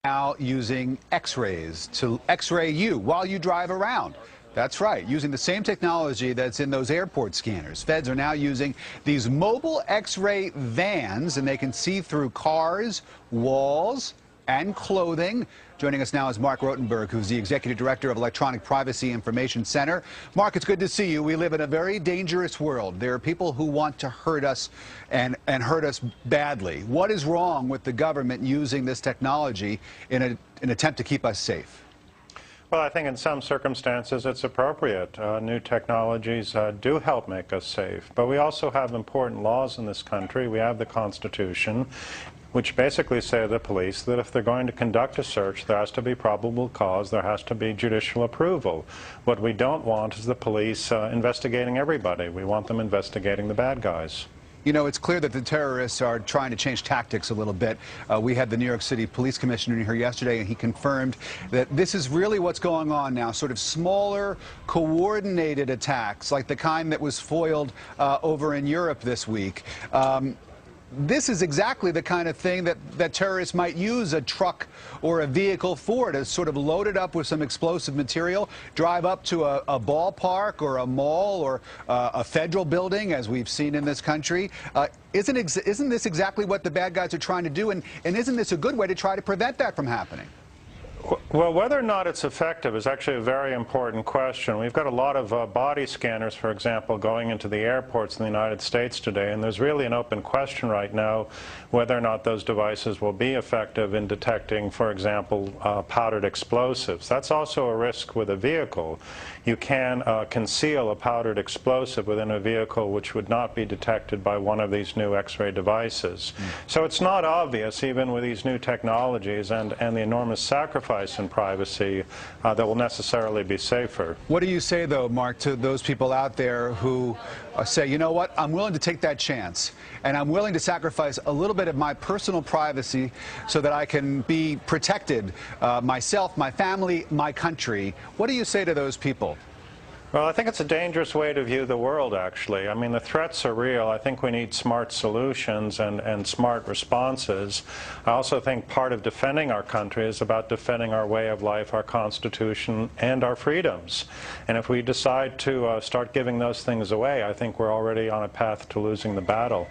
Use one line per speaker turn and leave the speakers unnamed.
Now using X-rays to X-ray you while you drive around. That's right, using the same technology that's in those airport scanners. Feds are now using these mobile X-ray vans, and they can see through cars, walls, and clothing. Joining us now is Mark Rotenberg, who's the Executive Director of Electronic Privacy Information Center. Mark, it's good to see you. We live in a very dangerous world. There are people who want to hurt us and hurt us badly. What is wrong with the government using this technology in an attempt to keep us safe?
Well, I think in some circumstances it's appropriate. New technologies do help make us safe. But we also have important laws in this country. We have the Constitution, which basically say to the police that if they're going to conduct a search, there has to be probable cause, there has to be judicial approval. What we don't want is the police investigating everybody. We want them investigating the bad guys.
You know, it's clear that the terrorists are trying to change tactics a little bit. We had the New York City Police Commissioner here yesterday, and he confirmed that this is really what's going on now, sort of smaller, coordinated attacks, like the kind that was foiled over in Europe this week. This is exactly the kind of thing that terrorists might use a truck or a vehicle for, to sort of load it up with some explosive material, drive up to a ballpark or a mall or a federal building, as we've seen in this country. Isn't this exactly what the bad guys are trying to do? And isn't this a good way to try to prevent that from happening?
Well, whether or not it's effective is actually a very important question. We've got a lot of body scanners, for example, going into the airports in the United States today, and there's really an open question right now whether or not those devices will be effective in detecting, for example, powdered explosives. That's also a risk with a vehicle. You can conceal a powdered explosive within a vehicle which would not be detected by one of these new X-ray devices. So it's not obvious, even with these new technologies and the enormous sacrifice in privacy, that will necessarily be safer.
What do you say, though, Mark, to those people out there who say, you know what, I'm willing to take that chance, and I'm willing to sacrifice a little bit of my personal privacy so that I can be protected, myself, my family, my country? What do you say to those people?
Well, I think it's a dangerous way to view the world, actually. I mean, the threats are real. I think we need smart solutions and smart responses. I also think part of defending our country is about defending our way of life, our Constitution, and our freedoms. And if we decide to start giving those things away, I think we're already on a path to losing the battle.